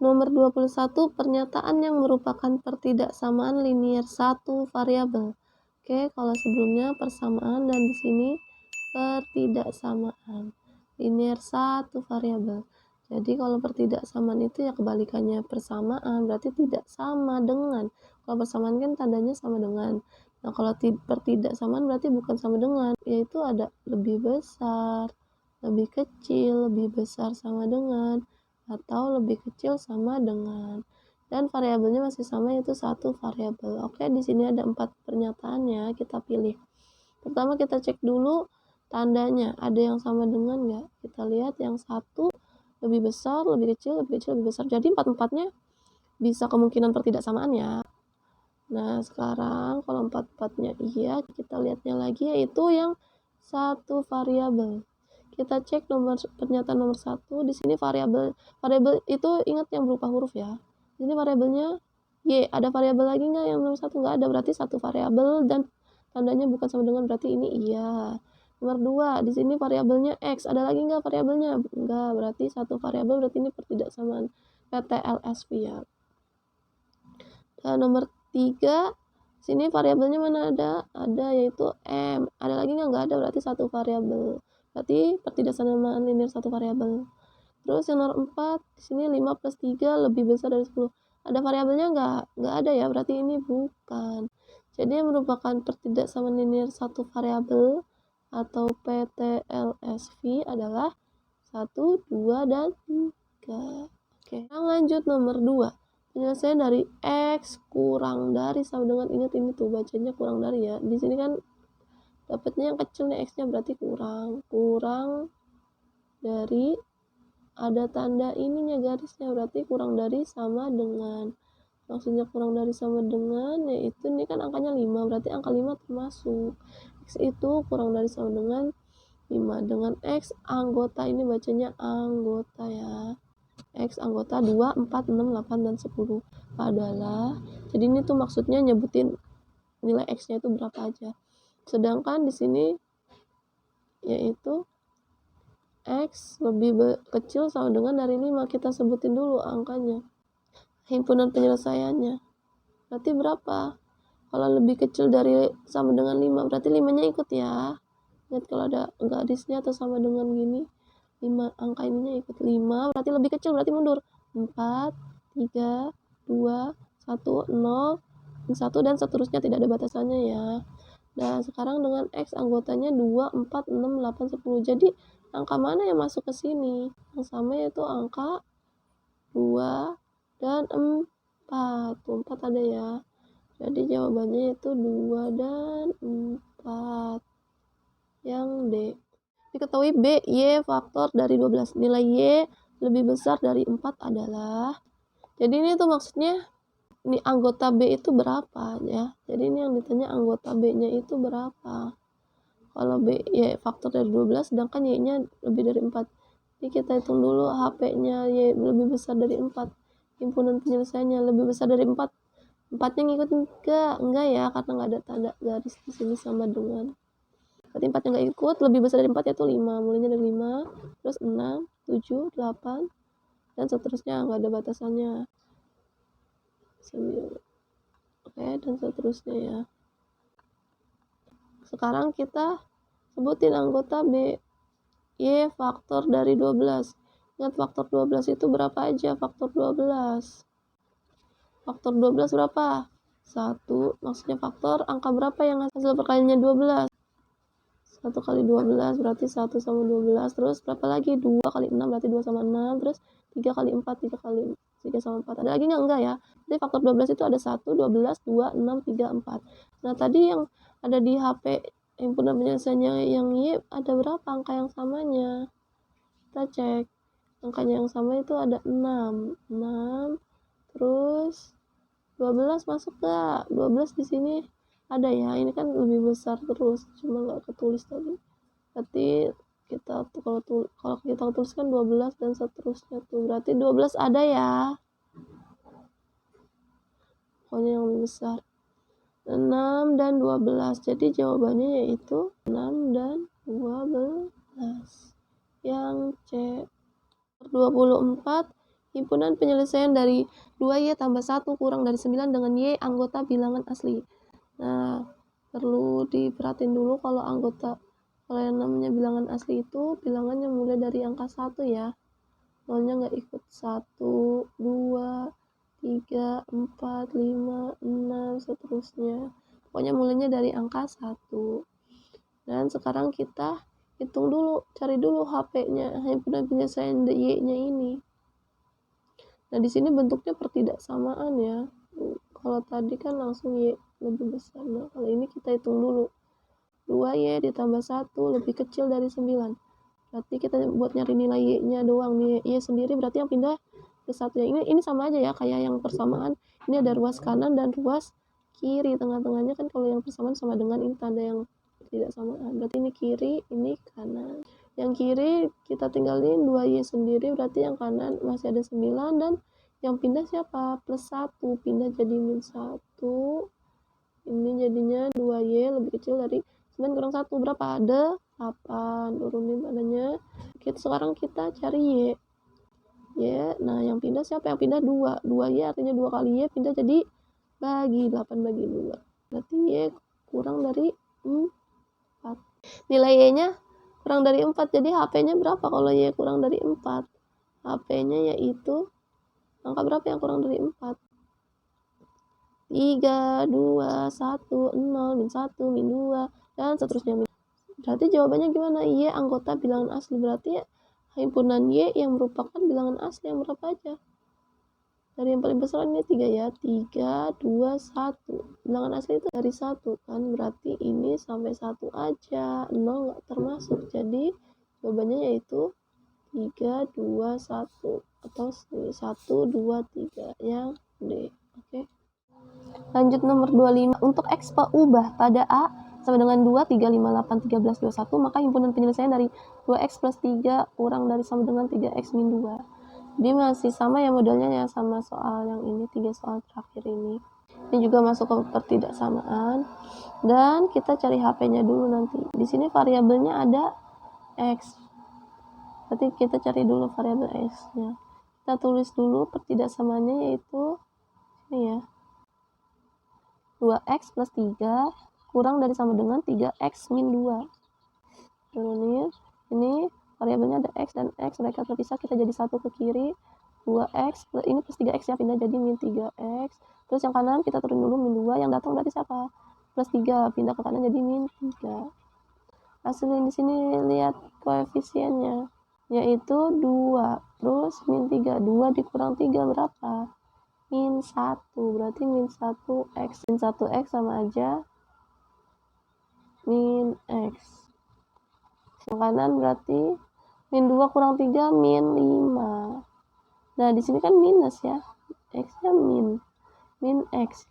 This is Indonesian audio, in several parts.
Nomor 21, pernyataan yang merupakan pertidaksamaan linier satu variabel. Oke, kalau sebelumnya persamaan dan di sini pertidaksamaan linier satu variabel. Jadi kalau pertidaksamaan itu ya kebalikannya persamaan, berarti tidak sama dengan. Kalau persamaan kan tandanya sama dengan. Nah, kalau pertidaksamaan berarti bukan sama dengan, yaitu ada lebih besar, lebih kecil, lebih besar sama dengan, atau lebih kecil sama dengan. Dan variabelnya masih sama, yaitu satu variabel. Oke, di sini ada 4 pernyataannya, kita pilih. Pertama kita cek dulu tandanya, ada yang sama dengan nggak? Kita lihat yang satu lebih besar, lebih kecil, lebih kecil, lebih besar. Jadi 4-4-nya bisa kemungkinan pertidaksamaan ya. Nah, sekarang kalau 4-4-nya iya, kita lihatnya lagi yaitu yang satu variabel. Kita cek pernyataan nomor 1. Di sini variabel itu ingat yang berupa huruf ya. Di sini variabelnya y. Ada variabel lagi nggak yang nomor 1? Nggak ada, berarti satu variabel dan tandanya bukan sama dengan, berarti ini iya. Nomor 2, di sini variabelnya x. Ada lagi nggak variabelnya? Nggak, berarti satu variabel, berarti ini pertidaksamaan PTLSV ya. Dan nomor 3, sini variabelnya mana ada? Ada, yaitu m. Ada lagi nggak? Nggak ada, berarti satu variabel. Berarti pertidaksamaan linier satu variabel. Terus yang nomor 4, di sini 5 plus 3 lebih besar dari 10. Ada variabelnya nggak? Nggak ada ya, berarti ini bukan. Jadi yang merupakan pertidaksamaan linier satu variabel atau PTLSV adalah 1, 2, dan 3. Oke, lanjut nomor 2. Penyelesaian dari X kurang dari sama dengan, ingat ini tuh bacanya kurang dari ya. Di sini kan dapatnya yang kecil nih, X-nya berarti kurang dari, ada tanda ininya garisnya, berarti kurang dari sama dengan. Maksudnya kurang dari sama dengan yaitu ini kan angkanya 5, berarti angka 5 termasuk. X itu kurang dari sama dengan 5 dengan X anggota, ini bacanya anggota ya. X anggota 2, 4, 6, 8, dan 10 adalah, jadi ini tuh maksudnya nyebutin nilai X-nya itu berapa aja. Sedangkan di sini yaitu X lebih kecil sama dengan dari 5, kita sebutin dulu angkanya. Himpunan penyelesaiannya. Berarti berapa? Kalau lebih kecil dari sama dengan 5, berarti 5-nya ikut ya. Lihat kalau ada garisnya atau sama dengan gini, 5 angka ininya ikut. 5 berarti lebih kecil, berarti mundur. 4, 3, 2, 1, 0, 1, dan seterusnya, tidak ada batasannya ya. Nah, sekarang dengan X anggotanya 2, 4, 6, 8, 10. Jadi angka mana yang masuk ke sini? Yang sama yaitu angka 2 dan 4. 4 ada ya. Jadi jawabannya itu 2 dan 4. Yang D. Diketahui B, Y faktor dari 12. Nilai Y lebih besar dari 4 adalah. Jadi ini tuh maksudnya ini anggota B itu berapa ya. Jadi ini yang ditanya anggota B-nya itu berapa. Kalau B, Y faktor dari 12, sedangkan Y-nya lebih dari 4. Jadi kita hitung dulu HP-nya Y lebih besar dari 4. Himpunan penyelesaiannya lebih besar dari 4. 4-nya ngikut enggak ya, karena nggak ada tanda garis di sini sama dengan. Berarti 4-nya nggak ikut, lebih besar dari 4 yaitu 5. Mulainya dari 5, terus 6, 7, 8, dan seterusnya, nggak ada batasannya. 9. Oke, dan seterusnya ya. Sekarang kita sebutin anggota B. Y faktor dari 12. Ingat faktor 12 itu berapa aja? Faktor 12. Faktor 12 berapa? 1. Maksudnya faktor angka berapa yang hasil perkaliannya 12? 1 kali 12 berarti 1 sama 12. Terus berapa lagi? 2 kali 6 berarti 2 sama 6. Terus 3 kali 4, 3 kali 3 sama 4. Ada lagi nggak? Enggak ya. Jadi faktor 12 itu ada 1, 12, 2, 6, 3, 4. Nah, tadi yang ada di HP himpunan penyelesaiannya yang Y ada berapa angka yang samanya? Kita cek. Angkanya yang sama itu ada 6. 6. Terus 12 masuk gak? 12 di sini ada ya. Ini kan lebih besar terus, cuma nggak ketulis tadi. Berarti kita kalau kita tuliskan 12 dan seterusnya tuh, berarti 12 ada ya. Pokoknya yang lebih besar. 6 dan 12. Jadi jawabannya yaitu 6 dan 12. Yang C. 24, himpunan penyelesaian dari 2Y tambah 1 kurang dari 9 dengan Y anggota bilangan asli. Nah, perlu diperhatiin dulu kalau yang namanya bilangan asli itu bilangannya mulai dari angka 1 ya. Nolnya nggak ikut 1, 2, 3, 4, 5, 6, seterusnya. Pokoknya mulainya dari angka 1. Dan sekarang kita hitung dulu, cari dulu HP-nya, himpunan penyelesaian Y-nya ini. Nah, di sini bentuknya pertidaksamaan ya. Kalau tadi kan langsung Y lebih besar. Nah, kalau ini kita hitung dulu. 2Y ditambah 1 lebih kecil dari 9. Berarti kita buat nyari nilai Y-nya doang. Nih, Y sendiri berarti yang pindah ke 1 ya. Ini sama aja ya kayak yang persamaan. Ini ada ruas kanan dan ruas kiri. Tengah-tengahnya kan kalau yang persamaan sama dengan ini tanda yang tidak samaan. Berarti ini kiri, ini kanan. Yang kiri kita tinggalin 2Y sendiri, berarti yang kanan masih ada 9 dan yang pindah siapa? Plus 1, pindah jadi min 1. Ini jadinya 2Y lebih kecil dari 9 kurang 1 berapa? Ada 8. Turunin tandanya. Sekarang kita cari Y. Nah yang pindah siapa? Yang pindah 2. 2Y artinya 2 kali Y pindah jadi bagi 8 bagi 2. Berarti Y kurang dari 4. Nilai Y-nya kurang dari 4. Jadi HP-nya berapa kalau Y kurang dari 4? HP-nya yaitu angka berapa yang kurang dari 4? 3, 2, 1, 0, min 1, min 2, dan seterusnya. Berarti jawabannya gimana? Y anggota bilangan asli. Berarti ya, himpunan Y yang merupakan bilangan asli yang berapa aja? Dari yang paling besar ini 3 ya. 3, 2, 1. Bilangan asli itu dari 1 kan. Berarti ini sampai 1 aja. 0 nggak termasuk. Jadi jawabannya yaitu 3, 2, 1. Atau 1, 2, 3. Yang D. Oke. Lanjut nomor 25. Untuk X ubah pada A sama dengan 2, 3, 5, 8, 13, 21, maka himpunan penyelesaian dari 2X plus 3 kurang dari sama dengan 3X min 2. Jadi masih sama ya modelnya ya, sama soal yang ini, 3 soal terakhir ini. Ini juga masuk ke pertidaksamaan. Dan kita cari HP-nya dulu nanti. Di sini variabelnya ada X. Berarti kita cari dulu variabel X-nya. Kita tulis dulu pertidaksamaannya yaitu ini ya. 2X plus 3 kurang dari sama dengan 3X min 2. Turunin. Ini variabelnya ada X dan X, mereka terpisah, kita jadi 1 ke kiri. 2X, ini plus 3X ya, pindah jadi min 3X. Terus yang kanan kita turun dulu min 2, yang datang berarti siapa? Plus 3, pindah ke kanan jadi min 3. Hasilnya di sini lihat koefisiennya, yaitu 2, terus min 3. 2 dikurang 3 berapa? Min 1, berarti min 1X. Min 1X sama aja min X. Yang kanan berarti min 2 kurang 3 min 5. Nah, di sini kan minus ya. X-nya min X.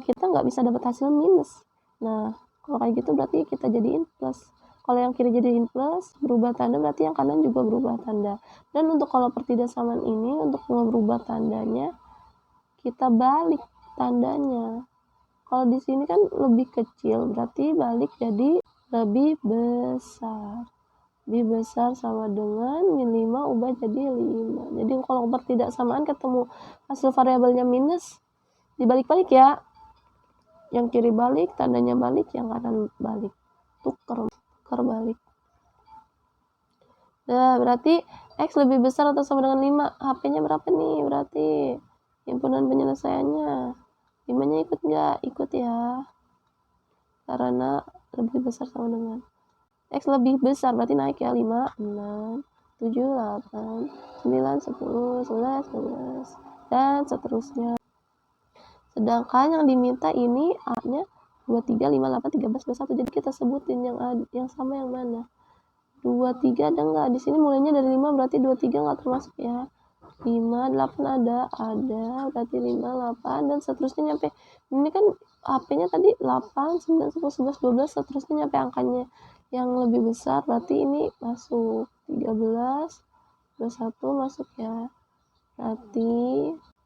Kita nggak bisa dapat hasil minus. Nah, kalau kayak gitu berarti kita jadiin plus. Kalau yang kiri jadiin plus, berubah tanda, berarti yang kanan juga berubah tanda. Dan untuk kalau pertidaksamaan ini, untuk merubah tandanya, kita balik tandanya. Kalau di sini kan lebih kecil, berarti balik jadi lebih besar. Lebih besar sama dengan min 5 ubah jadi 5. Jadi kalau pertidaksamaan ketemu hasil variabelnya minus, dibalik-balik ya. Yang kiri balik, tandanya balik, yang kanan balik. Tuker balik. Nah, berarti X lebih besar atau sama dengan 5. HP-nya berapa nih? Berarti himpunan penyelesaiannya 5-nya ikut nggak? Ikut ya. Karena lebih besar sama dengan X lebih besar, berarti naik ya. 5, 6, 7, 8, 9, 10, 11, 12, dan seterusnya. Sedangkan yang diminta ini A-nya 23, 5, 8, 13, 21. Jadi kita sebutin yang sama yang mana. 23 ada nggak? Di sini mulainya dari 5, berarti 23 nggak termasuk ya. 5, 8 ada, berarti 5, 8, dan seterusnya nyampe. Ini kan HP-nya tadi 8, 9, 10, 11, 12, seterusnya nyampe angkanya yang lebih besar, berarti ini masuk 13, 21 masuk ya. Berarti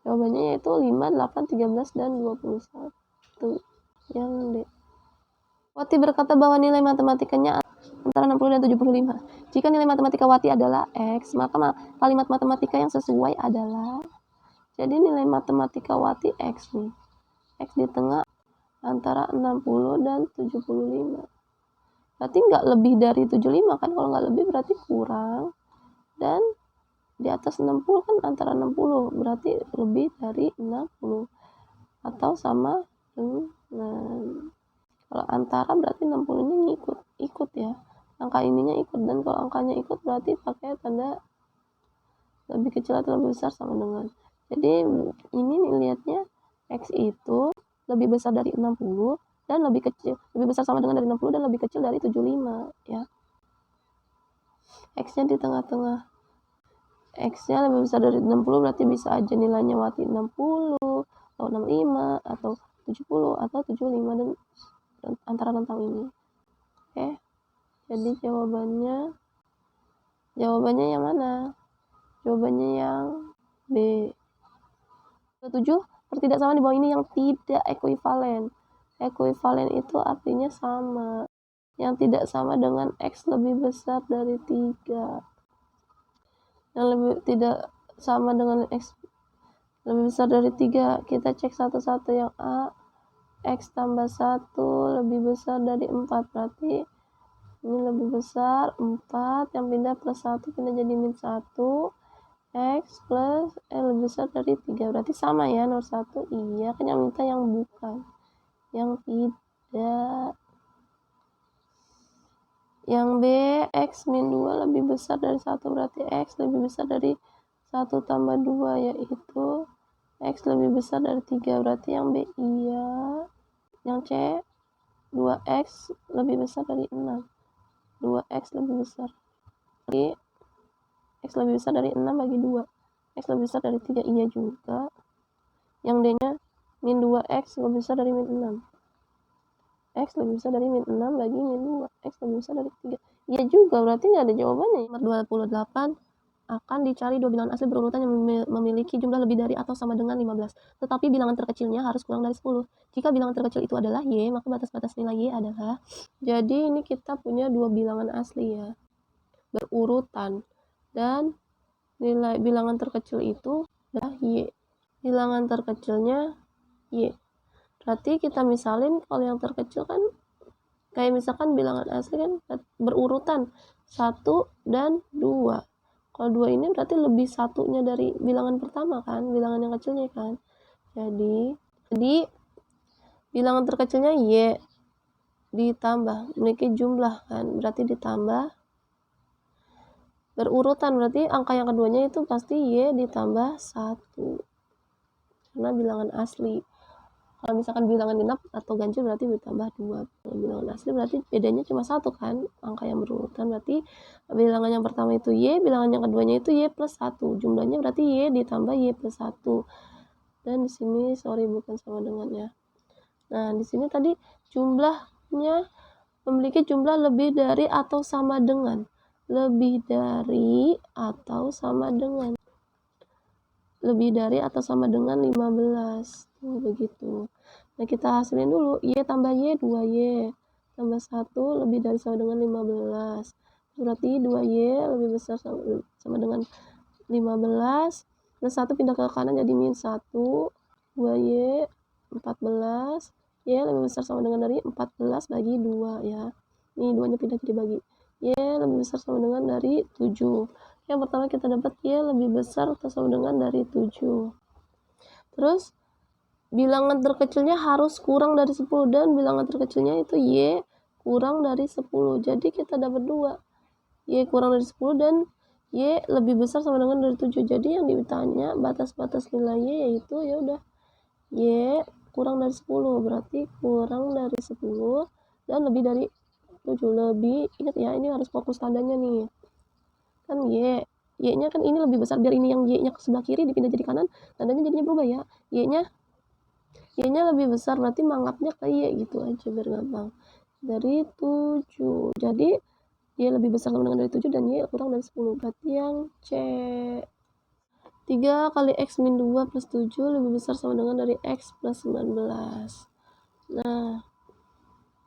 jawabannya yaitu 5, 8, 13, dan 21. Yang D. Wati berkata bahwa nilai matematikanya antara 60 dan 75. Jika nilai matematika Wati adalah X, maka kalimat matematika yang sesuai adalah, jadi nilai matematika Wati X nih. X di tengah antara 60 dan 75. Berarti nggak lebih dari 75 kan? Kalau nggak lebih berarti kurang. Dan di atas 60 kan antara 60, berarti lebih dari 60. Atau sama dengan, kalau antara berarti 60-nya ikut ya. Angka ininya ikut, dan kalau angkanya ikut berarti pakai tanda lebih kecil atau lebih besar sama dengan. Jadi ini nih lihatnya, X itu lebih besar dari 60 dan lebih besar sama dengan dari 60 dan lebih kecil dari 75 ya. X-nya di tengah-tengah. X-nya lebih besar dari 60 berarti bisa aja nilainya Wati 60 atau 65 atau 70 atau 75 dan antara rentang ini. Oke. Jadi jawabannya yang mana? Jawabannya yang B. 7, pertidaksamaan di bawah ini yang tidak ekuivalen. Ekuivalen itu artinya sama. Yang tidak sama dengan X lebih besar dari 3. Yang lebih tidak sama dengan X lebih besar dari 3. Kita cek satu-satu. Yang A, X tambah 1 lebih besar dari 4. Berarti ini lebih besar 4, yang pindah plus 1 pindah jadi min 1. X plus lebih besar dari 3. Berarti sama ya, nomor 1 iya. Kan yang minta yang bukan, yang tidak. Yang B, X min 2 lebih besar dari 1. Berarti X lebih besar dari 1 tambah 2, yaitu X lebih besar dari 3. Berarti yang B iya. Yang C, 2X lebih besar dari 6. 2X lebih besar. Jadi X lebih besar dari 6 bagi 2. X lebih besar dari 3, iya juga. Yang D-nya min 2X lebih besar dari min 6. X lebih besar dari min 6 bagi min 2. X lebih besar dari 3. Iya juga, berarti nggak ada jawabannya. Nomor 28, akan dicari dua bilangan asli berurutan yang memiliki jumlah lebih dari atau sama dengan 15. Tetapi bilangan terkecilnya harus kurang dari 10. Jika bilangan terkecil itu adalah Y, maka batas-batas nilai Y adalah. Jadi ini kita punya dua bilangan asli ya, berurutan. Dan nilai bilangan terkecil itu adalah Y. Bilangan terkecilnya Y. Berarti kita misalin kalau yang terkecil kan kayak misalkan bilangan asli kan berurutan 1 dan 2. Kalau 2 ini berarti lebih satunya dari bilangan pertama kan, bilangan yang kecilnya kan. Jadi bilangan terkecilnya Y ditambah, memiliki jumlah kan, berarti ditambah berurutan, berarti angka yang keduanya itu pasti Y ditambah 1. Karena bilangan asli. Kalau misalkan bilangan genap atau ganjil berarti ditambah 2. Kalau bilangan asli berarti bedanya cuma 1 kan, angka yang berurutan. Berarti bilangan yang pertama itu Y, bilangan yang keduanya itu Y plus 1. Jumlahnya berarti Y ditambah Y plus 1. Dan di sini sorry bukan sama dengan ya. Nah, di sini tadi jumlahnya memiliki jumlah lebih dari atau sama dengan. Lebih dari atau sama dengan. Lebih dari atau sama dengan 15. Begitu. Nah, kita hasilin dulu. Y tambah Y, 2Y. Tambah 1 lebih dari sama dengan 15. Berarti 2Y lebih besar sama dengan 15. Plus 1 pindah ke kanan jadi min 1. 2Y, 14. Y lebih besar sama dengan dari 14 bagi 2 ya. Ini 2-nya pindah jadi bagi. Y lebih besar sama dengan dari 7. Yang pertama kita dapat Y lebih besar atau sama dengan dari 7. Terus bilangan terkecilnya harus kurang dari 10 dan bilangan terkecilnya itu Y kurang dari 10. Jadi kita dapat 2. Y kurang dari 10 dan Y lebih besar sama dengan dari 7. Jadi yang ditanya batas-batas nilai Y yaitu ya udah Y kurang dari 10, berarti kurang dari 10 dan lebih dari 7. Lebih, ingat ya, ini harus fokus tandanya nih. Kan Y-nya kan ini lebih besar, biar ini yang Y-nya ke sebelah kiri dipindah jadi kanan, tandanya jadinya berubah ya. Y-nya lebih besar, berarti mangapnya ke Y gitu aja biar gampang. Dari 7. Jadi Y lebih besar sama dengan dari 7 dan Y kurang dari 10. Berarti yang C. 3 kali X min 2 plus 7 lebih besar sama dengan dari X plus 19. Nah,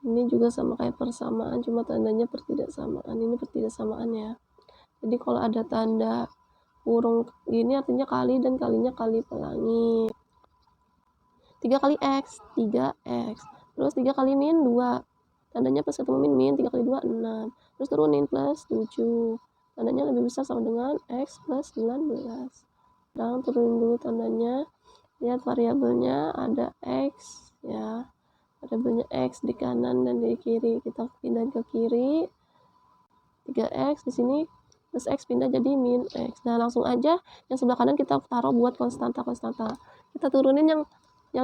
Ini juga sama kayak persamaan, cuma tandanya pertidaksamaan. Ini pertidaksamaan ya. Jadi kalau ada tanda kurung gini artinya kali, dan kalinya kali pelangi. 3 kali X, 3X. Terus 3 kali min, 2. Tandanya plus ketemu min, 3 kali 2, 6. Terus turunin plus 7. Tandanya lebih besar sama dengan X plus 19. Dan turunin dulu tandanya. Lihat variabelnya ada X ya. Variabelnya X di kanan dan di kiri. Kita pindahin ke kiri. 3X di sini plus X pindah jadi min X. Nah, langsung aja yang sebelah kanan kita taruh buat konstanta. Kita turunin yang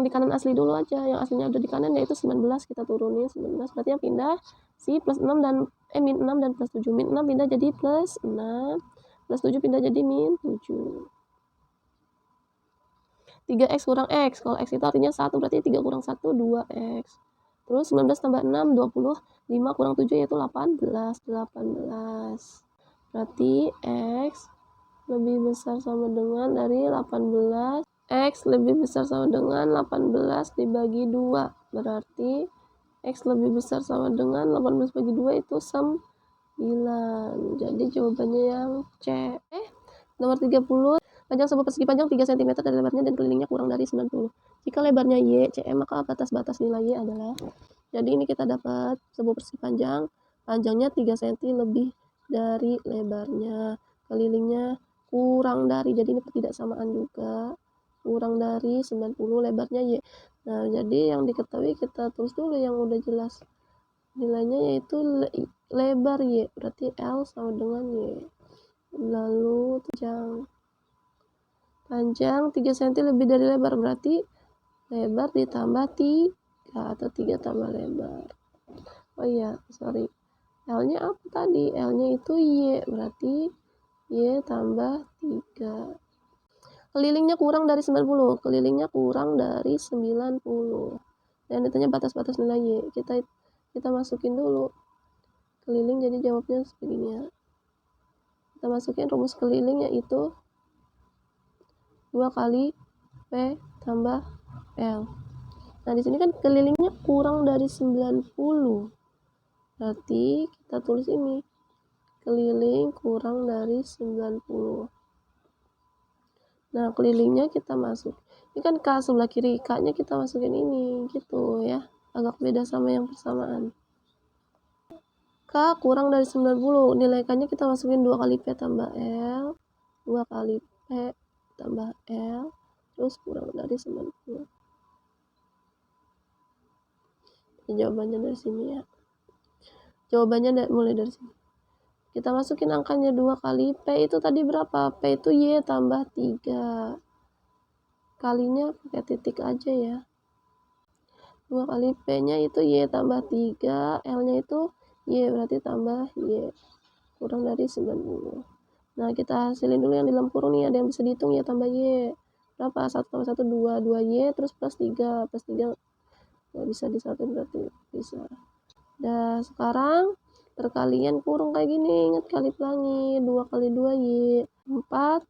di kanan asli dulu aja. Yang aslinya ada di kanan yaitu 19, kita turunin 19. Berarti yang pindah si plus 6 dan min 6 dan plus 7. Min 6 pindah jadi plus 6. Plus 7 pindah jadi min 7. 3X kurang X. Kalau X itu artinya 1, berarti 3 kurang 1, 2X. Terus 19 tambah 6, 20. 5 kurang 7 yaitu 18. Berarti X lebih besar sama dengan dari 18. X lebih besar sama dengan 18 dibagi 2. Berarti X lebih besar sama dengan 18 bagi 2 itu 9. Jadi jawabannya yang C. Nomor 30. Panjang sebuah persegi panjang 3 cm dari lebarnya dan kelilingnya kurang dari 90. Jika lebarnya Y, CM, maka batas-batas nilai Y adalah. Jadi ini kita dapat sebuah persegi panjangnya 3 cm lebih dari lebarnya. Kelilingnya kurang dari, jadi ini pertidaksamaan juga. Kurang dari 90, lebarnya Y. Nah, jadi yang diketahui kita tulis dulu yang udah jelas. Nilainya yaitu lebar Y, berarti L sama dengan Y. Lalu panjang 3 cm lebih dari lebar, berarti lebar ditambah 3 atau 3 tambah lebar. Oh iya, sorry. L-nya apa tadi? L-nya itu Y, berarti Y tambah 3. Kelilingnya kurang dari 90. Kelilingnya kurang dari 90. Dan ditanya batas-batas nilai Y. Kita masukin dulu. Keliling jadi jawabnya begini ya. Kita masukin rumus keliling yaitu 2 kali P tambah L. Nah, di sini kan kelilingnya kurang dari 90. Berarti kita tulis ini. Keliling kurang dari 90. Nah, kelilingnya kita masuk. Ini kan K sebelah kiri, K-nya kita masukin ini, gitu ya. Agak beda sama yang persamaan. K kurang dari 90. Nilai K-nya kita masukin 2 kali P tambah L. 2 kali P tambah L. Terus kurang dari 90. Jawabannya dari sini ya. Jawabannya mulai dari sini. Kita masukin angkanya 2 kali P itu tadi berapa? P itu Y tambah 3. Kalinya pakai titik aja ya. 2 kali P-nya itu Y tambah 3. L-nya itu Y, berarti tambah Y. Kurang dari 90. Nah, kita hasilin dulu yang di dalam kurung nih. Ada yang bisa dihitung Y tambah Y. Berapa? 1 tambah 1, 2. 2Y terus plus 3. Plus 3 nggak bisa disatuin, berarti bisa. Nah, sekarang perkalian kurung kayak gini. Ingat kali pelangi. 2 kali 2 Y. 4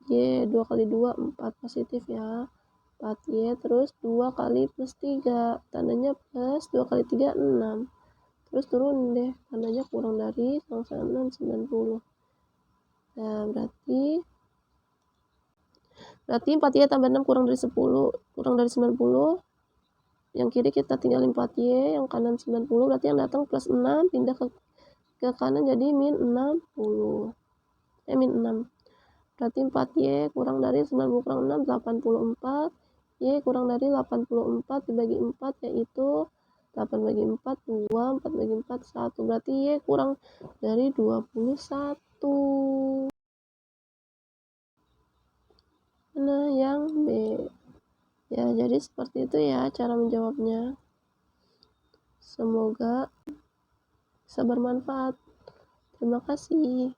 Y. 2 kali 2 4 positif ya. 4Y terus 2 kali plus 3. Tandanya plus. 2 kali 3 6. Terus turun deh. Tandanya kurang dari 90. Nah, berarti 4Y tambah 6 kurang dari 10. Kurang dari 90. Yang kiri kita tinggalin 4Y, yang kanan 90, berarti yang datang plus 6, pindah ke kanan jadi min 60. Min 6. Berarti 4Y kurang dari 90 kurang 6, 84. Y kurang dari 84 dibagi 4 yaitu 8 bagi 4, 2, 4 bagi 4, 1. Berarti Y kurang dari 21. Nah, yang B. Ya, jadi seperti itu ya cara menjawabnya. Semoga bisa bermanfaat. Terima kasih.